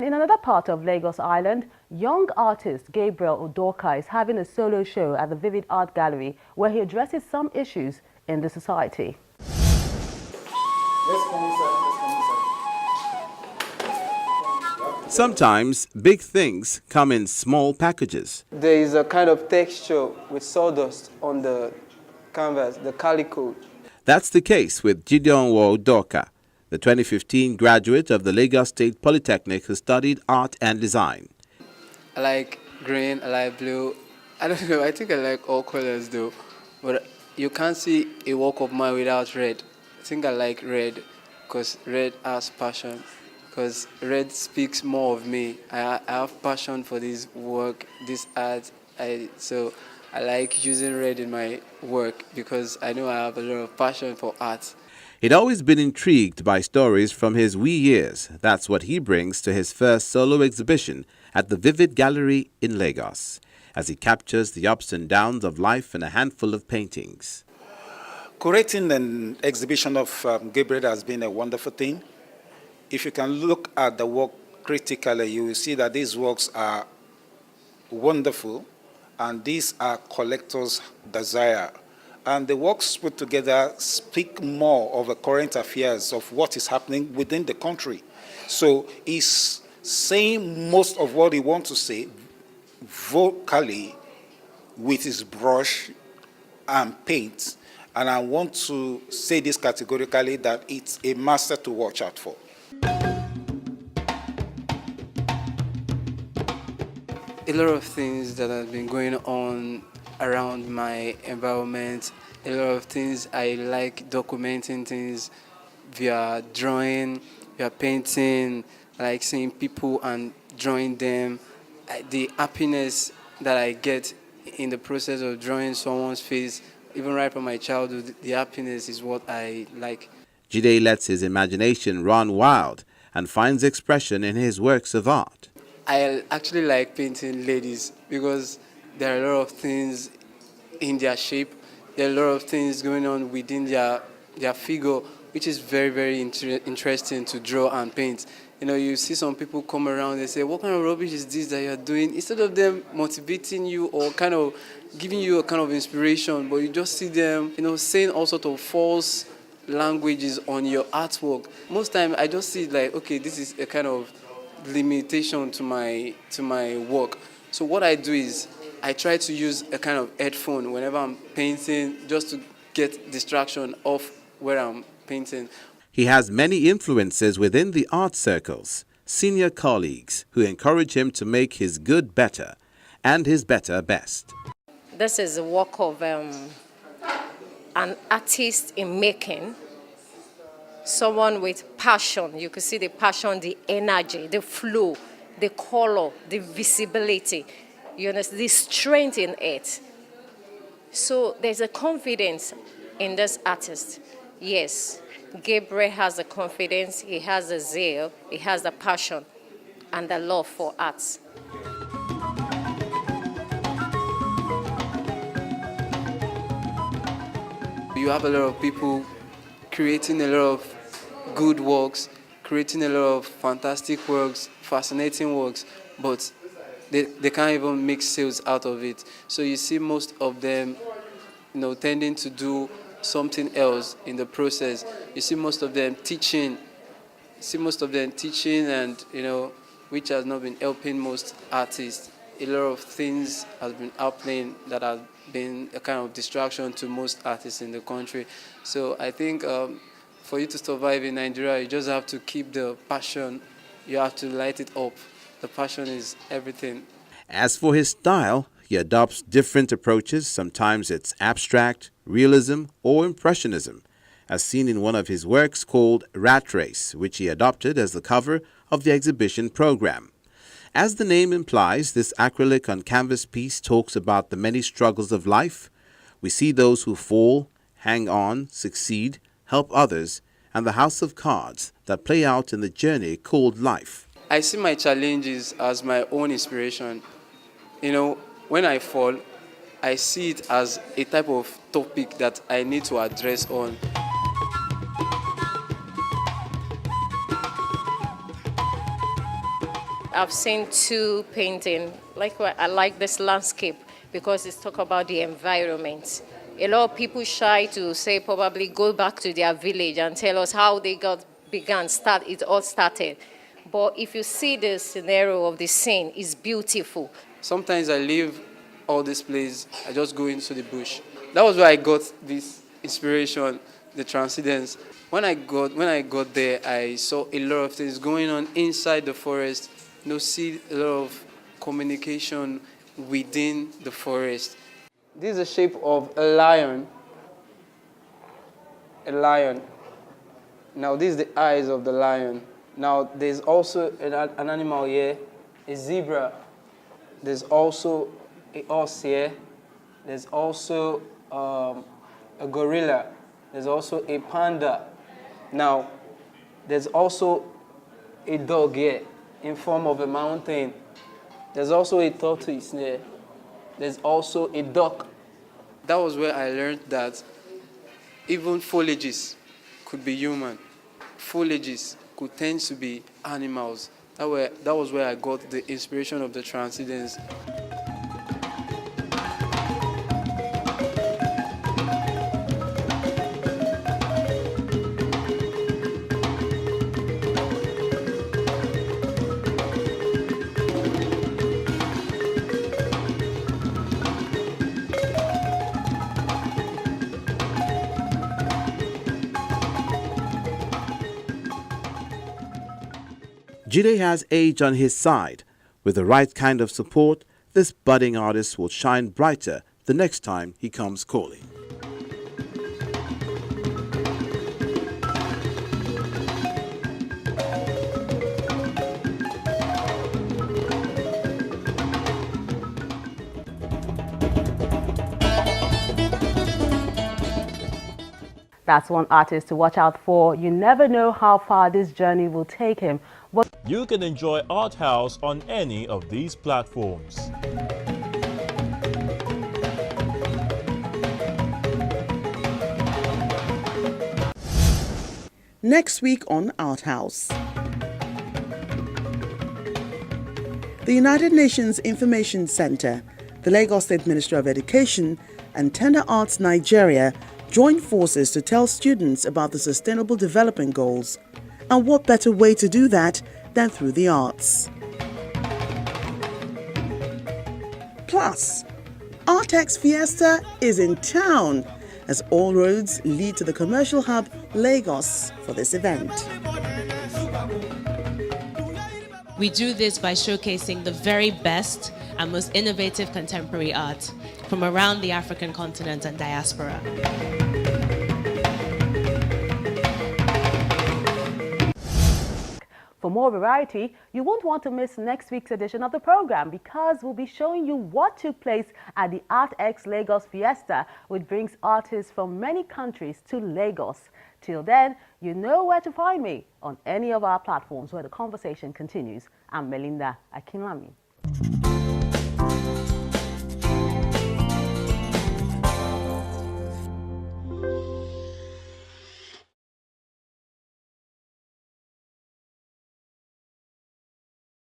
In another part of Lagos Island, young artist Gabriel Udoka is having a solo show at the Vivid Art Gallery where he addresses some issues in the society. Sometimes big things come in small packages. There is a kind of texture with sawdust on the canvas, the calico. That's the case with Jideonwor Udoka, the 2015 graduate of the Lagos State Polytechnic who studied art and design. I like green, I like blue. I don't know, I think I like all colors though. But you can't see a work of mine without red. I think I like red because red has passion. Because red speaks more of me. I have passion for this work, this art. So I like using red in my work because I know I have a lot of passion for art. He'd always been intrigued by stories from his wee years. That's what he brings to his first solo exhibition at the Vivid Gallery in Lagos, as he captures the ups and downs of life in a handful of paintings. Curating an exhibition of Gabriel has been a wonderful thing. If you can look at the work critically, you will see that these works are wonderful, and these are collectors' desire. And the works put together speak more of the current affairs of what is happening within the country. So he's saying most of what he wants to say vocally with his brush and paint. And I want to say this categorically that it's a master to watch out for. A lot of things that have been going on around my environment, a lot of things I like documenting things via drawing, via painting. I like seeing people and drawing them. The happiness that I get in the process of drawing someone's face, even right from my childhood, the happiness is what I like. Jide lets his imagination run wild and finds expression in his works of art. I actually like painting ladies because there are a lot of things in their shape. There are a lot of things going on within their figure, which is very, very interesting to draw and paint. You know, you see some people come around and say, what kind of rubbish is this that you're doing? Instead of them motivating you or kind of giving you a kind of inspiration, but you just see them, you know, saying all sorts of false languages on your artwork. Most time I just see it like, okay, this is a kind of limitation to my work. So what I do is I try to use a kind of headphone whenever I'm painting just to get distraction off where I'm painting. He has many influences within the art circles, senior colleagues who encourage him to make his good better and his better best. This is a work of an artist in making, someone with passion. You can see the passion, the energy, the flow, the color, the visibility, you understand, the strength in it. So there's a confidence in this artist. Yes, Gabriel has the confidence, he has the zeal, he has the passion and the love for arts. You have a lot of people creating a lot of good works, creating a lot of fantastic works, fascinating works, but they can't even make sales out of it. So you see most of them, you know, tending to do something else in the process. You see most of them teaching. And, you know, which has not been helping most artists. A lot of things has been happening that have been a kind of distraction to most artists in the country. So I think for you to survive in Nigeria, you just have to keep the passion. You have to light it up. The passion is everything. As for his style, he adopts different approaches. Sometimes it's abstract, realism, or impressionism, as seen in one of his works called Rat Race, which he adopted as the cover of the exhibition program. As the name implies, this acrylic on canvas piece talks about the many struggles of life. We see those who fall, hang on, succeed, help others, and the house of cards that play out in the journey called life. I see my challenges as my own inspiration. You know, when I fall, I see it as a type of topic that I need to address on. I've seen two paintings. I like this landscape because it's talk about the environment. A lot of people shy to say probably go back to their village and tell us how they it all started. But if you see the scenario of the scene, it's beautiful. Sometimes I leave all this place, I just go into the bush. That was where I got this inspiration, the transcendence. When I got there, I saw a lot of things going on inside the forest. See a lot of communication within the forest. This is the shape of a lion. A lion. Now, this is the eyes of the lion. Now, there's also an animal here, a zebra. There's also a horse here. There's also a gorilla. There's also a panda. Now, there's also a dog here in form of a mountain. There's also a tortoise there. There's also a duck. That was where I learned that even foliages could be human. Foliages could tend to be animals. That was where I got the inspiration of the transcendence. Jide has age on his side. With the right kind of support, this budding artist will shine brighter the next time he comes calling. That's one artist to watch out for. You never know how far this journey will take him. You can enjoy Art House on any of these platforms. Next week on Art House. The United Nations Information Center, the Lagos State Ministry of Education, and Tender Arts Nigeria join forces to tell students about the Sustainable Development Goals. And what better way to do that than through the arts? Plus, Artex Fiesta is in town as all roads lead to the commercial hub Lagos for this event. We do this by showcasing the very best and most innovative contemporary art from around the African continent and diaspora. For more variety, you won't want to miss next week's edition of the program because we'll be showing you what took place at the ArtX Lagos Fiesta, which brings artists from many countries to Lagos. Till then, you know where to find me on any of our platforms where the conversation continues. I'm Melinda Akinlami.